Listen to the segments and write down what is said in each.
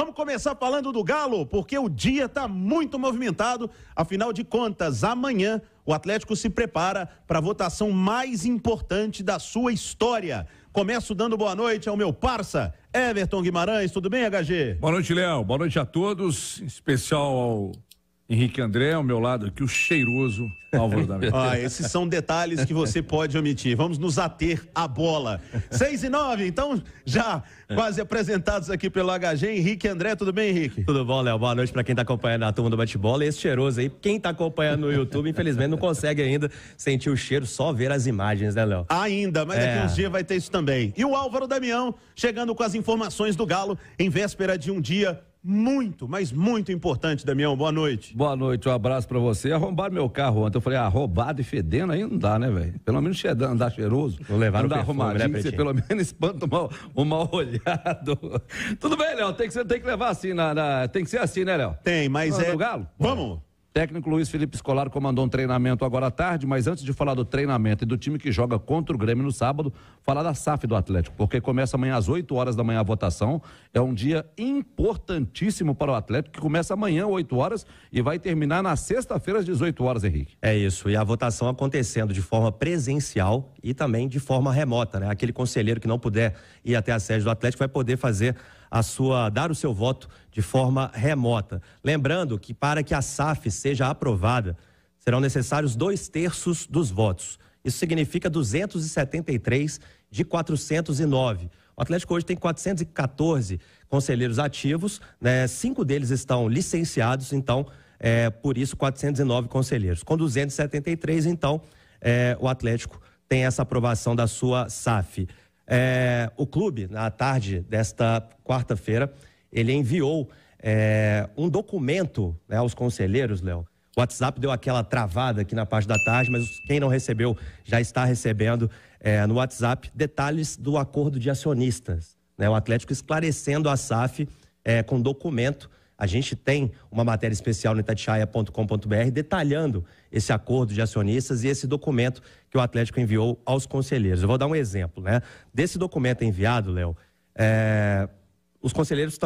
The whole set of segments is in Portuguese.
Vamos começar falando do Galo, porque o dia está muito movimentado. Afinal de contas, amanhã o Atlético se prepara para a votação mais importante da sua história. Começo dando boa noite ao meu parça, Everton Guimarães. Tudo bem, HG? Boa noite, Léo. Boa noite a todos, em especial ao Henrique André, ao meu lado aqui, o cheiroso Álvaro da Meta. Esses são detalhes que você pode omitir. Vamos nos ater à bola. 6:09, então, já quase apresentados aqui pelo HG, Henrique André. Tudo bem, Henrique? Tudo bom, Léo? Boa noite para quem tá acompanhando a turma do bate-bola. Esse cheiroso aí, quem tá acompanhando no YouTube, infelizmente não consegue ainda sentir o cheiro, só ver as imagens, né, Léo? Ainda, mas daqui uns dias vai ter isso também. E o Álvaro Damião, chegando com as informações do Galo, em véspera de um dia muito, mas muito importante, Damião. Boa noite. Boa noite, um abraço pra você. Arrombaram meu carro ontem. Eu falei, roubado e fedendo aí não dá, né, velho? Pelo menos andar cheiroso. Não levaram andar perfume, arrumadinho, né, você pelo menos espanta o mal olhado. Tudo bem, Léo, tem que levar assim, tem que ser assim, né, Léo? Tem, mas do Galo? Vamos. Técnico Luiz Felipe Scolari comandou um treinamento agora à tarde, mas antes de falar do treinamento e do time que joga contra o Grêmio no sábado, falar da SAF do Atlético, porque começa amanhã às 8 horas da manhã a votação. É um dia importantíssimo para o Atlético, que começa amanhã às 8 horas e vai terminar na sexta-feira às 18 horas, Henrique. É isso, e a votação acontecendo de forma presencial e também de forma remota, né? Aquele conselheiro que não puder ir até a sede do Atlético vai poder fazer dar o seu voto de forma remota. Lembrando que para que a SAF seja aprovada, serão necessários 2/3 dos votos. Isso significa 273 de 409. O Atlético hoje tem 414 conselheiros ativos, né? 5 deles estão licenciados, então, por isso 409 conselheiros. Com 273, então, o Atlético tem essa aprovação da sua SAF. O clube, na tarde desta quarta-feira, ele enviou um documento, né, aos conselheiros, Léo. O WhatsApp deu aquela travada aqui na parte da tarde, mas quem não recebeu já está recebendo no WhatsApp detalhes do acordo de acionistas, né? O Atlético esclarecendo a SAF com documento. A gente tem uma matéria especial no itatiaia.com.br detalhando esse acordo de acionistas e esse documento que o Atlético enviou aos conselheiros. Eu vou dar um exemplo, né? Desse documento enviado, Léo, os conselheiros,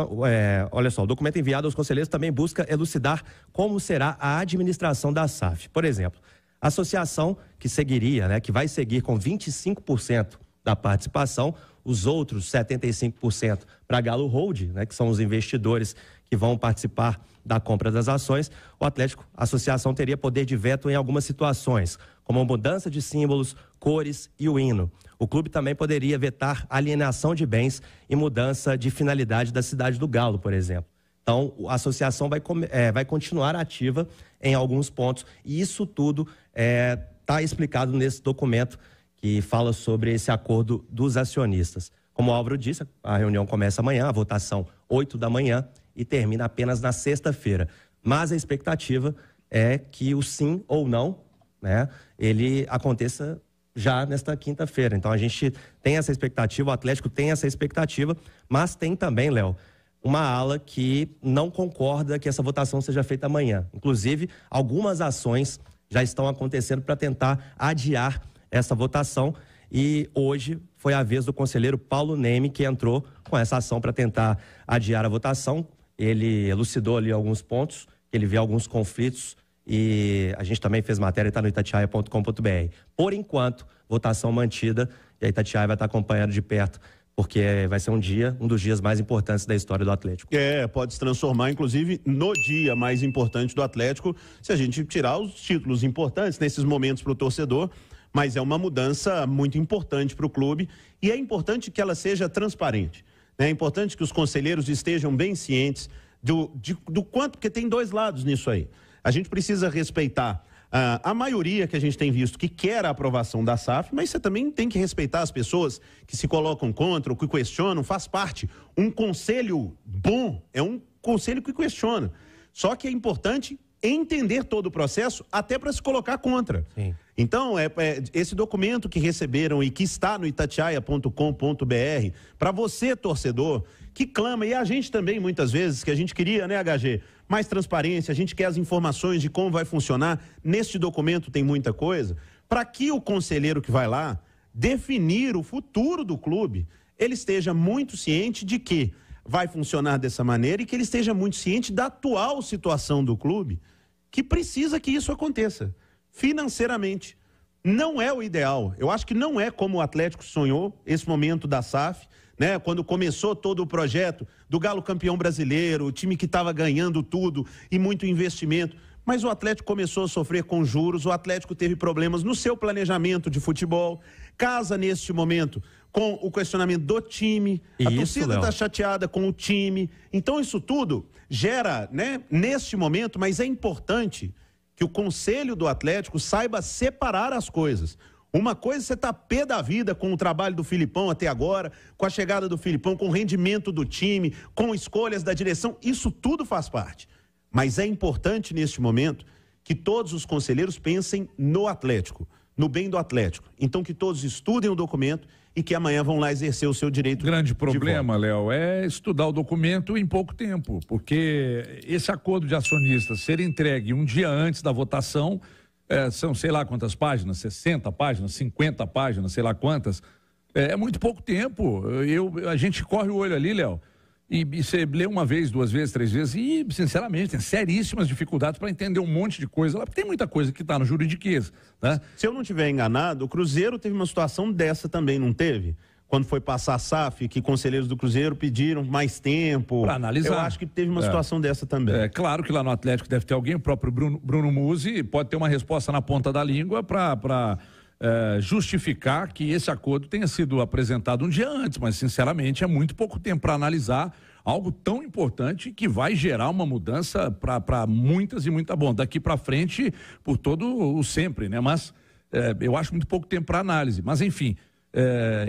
olha só, o documento enviado aos conselheiros também busca elucidar como será a administração da SAF. Por exemplo, a associação que seguiria, né, que vai seguir com 25% da participação, os outros 75% para Galo Hold, né, que são os investidores que vão participar da compra das ações. O Atlético, a associação teria poder de veto em algumas situações, como mudança de símbolos, cores e o hino. O clube também poderia vetar alienação de bens e mudança de finalidade da cidade do Galo, por exemplo. Então, a associação vai continuar ativa em alguns pontos e isso tudo está explicado nesse documento que fala sobre esse acordo dos acionistas. Como o Álvaro disse, a reunião começa amanhã, a votação 8 da manhã e termina apenas na sexta-feira. Mas a expectativa é que o sim ou não, né, ele aconteça já nesta quinta-feira. Então a gente tem essa expectativa, o Atlético tem essa expectativa, mas tem também, Léo, uma ala que não concorda que essa votação seja feita amanhã. Inclusive, algumas ações já estão acontecendo para tentar adiar essa votação e hoje foi a vez do conselheiro Paulo Neme que entrou com essa ação para tentar adiar a votação. Ele elucidou ali alguns pontos, ele vê alguns conflitos e a gente também fez matéria, está no itatiaia.com.br. Por enquanto, votação mantida e a Itatiaia vai estar acompanhando de perto, porque vai ser um dos dias mais importantes da história do Atlético. Pode se transformar, inclusive, no dia mais importante do Atlético, se a gente tirar os títulos importantes nesses momentos para o torcedor, mas é uma mudança muito importante para o clube e é importante que ela seja transparente. É importante que os conselheiros estejam bem cientes do quanto, porque tem dois lados nisso aí. A gente precisa respeitar a maioria que a gente tem visto que quer a aprovação da SAF, mas você também tem que respeitar as pessoas que se colocam contra ou que questionam, faz parte. Um conselho bom é um conselho que questiona. Só que é importante entender todo o processo até para se colocar contra. Sim. Então, esse documento que receberam e que está no itatiaia.com.br, para você, torcedor, que clama, e a gente também, muitas vezes, que a gente queria, né, HG, mais transparência, a gente quer as informações de como vai funcionar, neste documento tem muita coisa, para que o conselheiro que vai lá definir o futuro do clube, ele esteja muito ciente de que vai funcionar dessa maneira e que ele esteja muito ciente da atual situação do clube, que precisa que isso aconteça. Financeiramente, não é o ideal. Eu acho que não é como o Atlético sonhou esse momento da SAF, né? Quando começou todo o projeto do Galo campeão brasileiro, o time que estava ganhando tudo e muito investimento. Mas o Atlético começou a sofrer com juros, o Atlético teve problemas no seu planejamento de futebol, casa neste momento com o questionamento do time, a torcida está chateada com o time. Então isso tudo gera, né, neste momento, mas é importante que o conselho do Atlético saiba separar as coisas. Uma coisa é você estar pé da vida com o trabalho do Filipão até agora, com a chegada do Filipão, com o rendimento do time, com escolhas da direção, isso tudo faz parte. Mas é importante neste momento que todos os conselheiros pensem no Atlético, no bem do Atlético. Então que todos estudem o documento e que amanhã vão lá exercer o seu direito. O grande problema, Léo, é estudar o documento em pouco tempo, porque esse acordo de acionistas ser entregue um dia antes da votação, são sei lá quantas páginas, 60 páginas, 50 páginas, sei lá quantas, é muito pouco tempo. A gente corre o olho ali, Léo, e você lê uma vez, duas vezes, três vezes e, sinceramente, tem seríssimas dificuldades para entender um monte de coisa lá, porque tem muita coisa que está no juridiquês, né? Se eu não estiver enganado, o Cruzeiro teve uma situação dessa também, não teve? Quando foi passar a SAF, que conselheiros do Cruzeiro pediram mais tempo. Para analisar. Eu acho que teve uma situação dessa também. É claro que lá no Atlético deve ter alguém, o próprio Bruno Musi, pode ter uma resposta na ponta da língua para justificar que esse acordo tenha sido apresentado um dia antes, mas sinceramente é muito pouco tempo para analisar algo tão importante que vai gerar uma mudança para muitas e muita bom. Daqui para frente, por todo o sempre, né? Mas eu acho muito pouco tempo para análise. Mas enfim,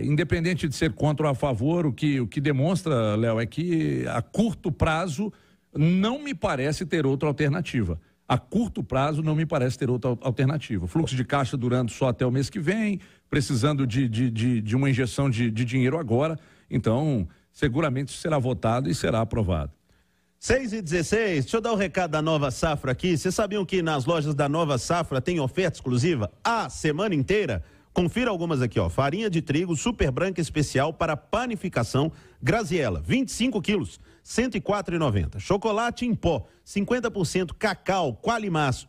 independente de ser contra ou a favor, o que demonstra, Léo, é que a curto prazo não me parece ter outra alternativa. A curto prazo não me parece ter outra alternativa. Fluxo de caixa durando só até o mês que vem, precisando de uma injeção de dinheiro agora. Então, seguramente será votado e será aprovado. 6h16, deixa eu dar o recado da Nova Safra aqui. Vocês sabiam que nas lojas da Nova Safra tem oferta exclusiva a semana inteira? Confira algumas aqui, ó. Farinha de trigo super branca especial para panificação Graziella, 25 quilos, R$ 104,90. Chocolate em pó, 50% cacau Qualimax,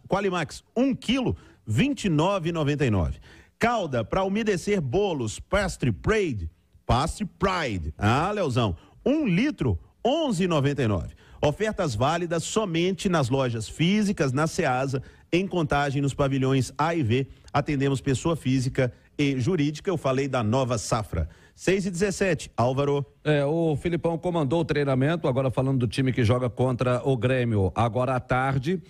1 quilo, R$ 29,99. Calda para umedecer bolos Pastry Pride. Ah, Leozão, 1 litro, R$ 11,99. Ofertas válidas somente nas lojas físicas, na Ceasa, em Contagem, nos pavilhões A e V. Atendemos pessoa física e jurídica. Eu falei da Nova Safra. 6h17, Álvaro. O Filipão comandou o treinamento, agora falando do time que joga contra o Grêmio. Agora à tarde,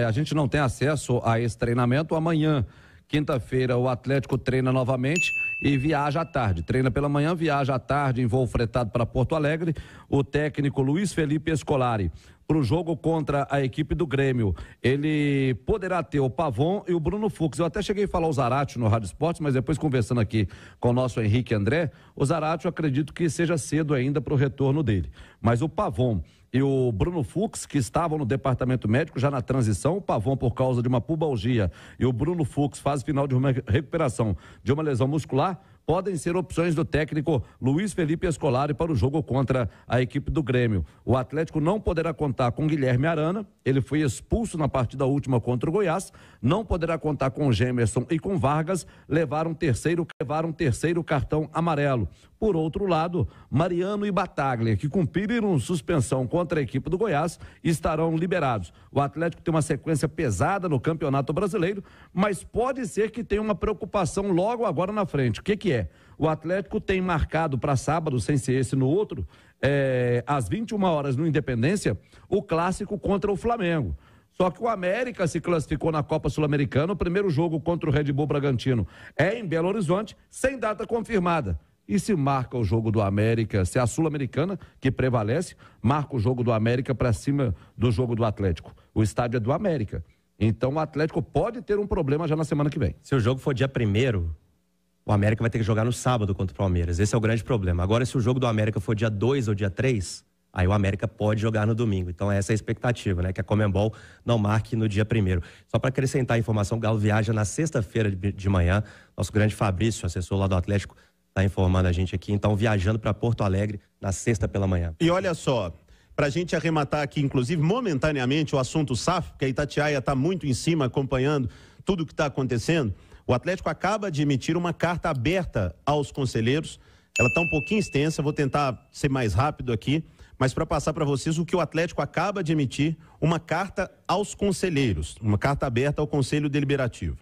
a gente não tem acesso a esse treinamento. Amanhã, quinta-feira, o Atlético treina novamente e viaja à tarde. Treina pela manhã, viaja à tarde em voo fretado para Porto Alegre. O técnico Luiz Felipe Scolari, para o jogo contra a equipe do Grêmio, ele poderá ter o Pavon e o Bruno Fux. Eu até cheguei a falar o Zaratio no Rádio Esportes, mas depois conversando aqui com o nosso Henrique André, o Zaratio eu acredito que seja cedo ainda para o retorno dele. Mas o Pavon e o Bruno Fux, que estavam no departamento médico já na transição, o Pavon por causa de uma pubalgia e o Bruno Fux fase final de uma recuperação de uma lesão muscular, podem ser opções do técnico Luiz Felipe Scolari para o jogo contra a equipe do Grêmio. O Atlético não poderá contar com Guilherme Arana, ele foi expulso na partida última contra o Goiás, não poderá contar com Gemerson e com Vargas, levaram um terceiro cartão amarelo. Por outro lado, Mariano e Bataglia, que cumpriram suspensão contra a equipe do Goiás, estarão liberados. O Atlético tem uma sequência pesada no Campeonato Brasileiro, mas pode ser que tenha uma preocupação logo agora na frente. O que é? O Atlético tem marcado para sábado, sem ser esse no outro, às 21 horas no Independência, o clássico contra o Flamengo. Só que o América se classificou na Copa Sul-Americana, o primeiro jogo contra o Red Bull Bragantino é em Belo Horizonte, sem data confirmada. E se marca o jogo do América, se a Sul-Americana, que prevalece, marca o jogo do América para cima do jogo do Atlético. O estádio é do América. Então o Atlético pode ter um problema já na semana que vem. Se o jogo for dia 1º, o América vai ter que jogar no sábado contra o Palmeiras. Esse é o grande problema. Agora, se o jogo do América for dia 2 ou dia 3, aí o América pode jogar no domingo. Então essa é a expectativa, né? Que a Conmebol não marque no dia 1º. Só para acrescentar a informação, o Galo viaja na sexta-feira de manhã. Nosso grande Fabrício, assessor lá do Atlético, está informando a gente aqui. Então, viajando para Porto Alegre na sexta pela manhã. E olha só, para a gente arrematar aqui, inclusive, momentaneamente, o assunto SAF, porque a Itatiaia está muito em cima, acompanhando tudo o que está acontecendo. O Atlético acaba de emitir uma carta aberta aos conselheiros. Ela está um pouquinho extensa, vou tentar ser mais rápido aqui, mas para passar para vocês o que o Atlético acaba de emitir, uma carta aos conselheiros, uma carta aberta ao Conselho Deliberativo.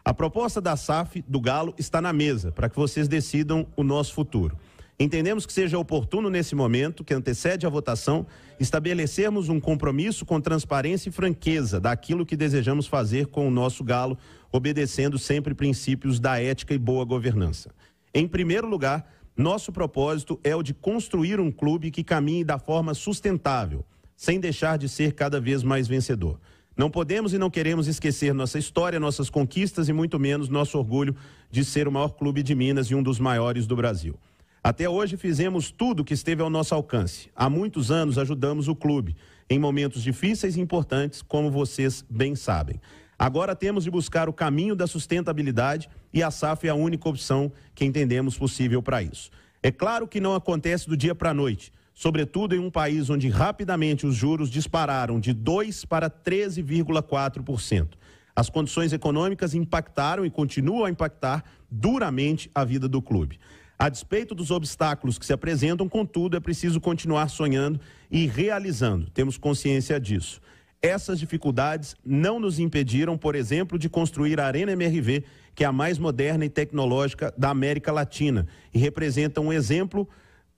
A proposta da SAF do Galo está na mesa para que vocês decidam o nosso futuro. Entendemos que seja oportuno nesse momento, que antecede a votação, estabelecermos um compromisso com transparência e franqueza daquilo que desejamos fazer com o nosso Galo, obedecendo sempre princípios da ética e boa governança. Em primeiro lugar, nosso propósito é o de construir um clube que caminhe da forma sustentável, sem deixar de ser cada vez mais vencedor. Não podemos e não queremos esquecer nossa história, nossas conquistas e muito menos nosso orgulho de ser o maior clube de Minas e um dos maiores do Brasil. Até hoje fizemos tudo que esteve ao nosso alcance. Há muitos anos ajudamos o clube em momentos difíceis e importantes, como vocês bem sabem. Agora temos de buscar o caminho da sustentabilidade e a SAF é a única opção que entendemos possível para isso. É claro que não acontece do dia para a noite, sobretudo em um país onde rapidamente os juros dispararam de 2% para 13,4%. As condições econômicas impactaram e continuam a impactar duramente a vida do clube. A despeito dos obstáculos que se apresentam, contudo, é preciso continuar sonhando e realizando. Temos consciência disso. Essas dificuldades não nos impediram, por exemplo, de construir a Arena MRV, que é a mais moderna e tecnológica da América Latina e representa um exemplo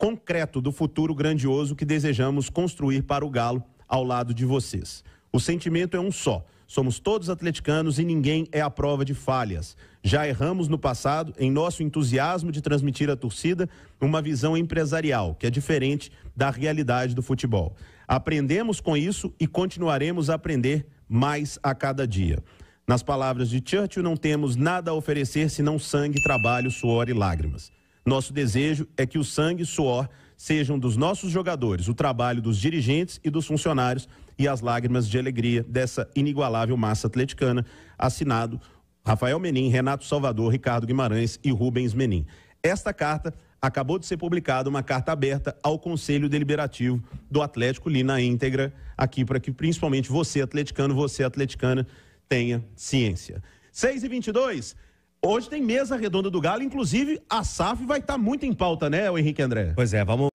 concreto do futuro grandioso que desejamos construir para o Galo ao lado de vocês. O sentimento é um só. Somos todos atleticanos e ninguém é a prova de falhas. Já erramos no passado em nosso entusiasmo de transmitir à torcida uma visão empresarial, que é diferente da realidade do futebol. Aprendemos com isso e continuaremos a aprender mais a cada dia. Nas palavras de Churchill, não temos nada a oferecer senão sangue, trabalho, suor e lágrimas. Nosso desejo é que o sangue e suor sejam dos nossos jogadores, o trabalho dos dirigentes e dos funcionários e as lágrimas de alegria dessa inigualável massa atleticana. Assinado Rafael Menin, Renato Salvador, Ricardo Guimarães e Rubens Menin. Esta carta acabou de ser publicada, uma carta aberta ao Conselho Deliberativo do Atlético, li na íntegra aqui para que principalmente você atleticano, você atleticana tenha ciência. 6h22. Hoje tem mesa redonda do Galo, inclusive a SAF vai estar muito em pauta, né, o Henrique André? Pois é, vamos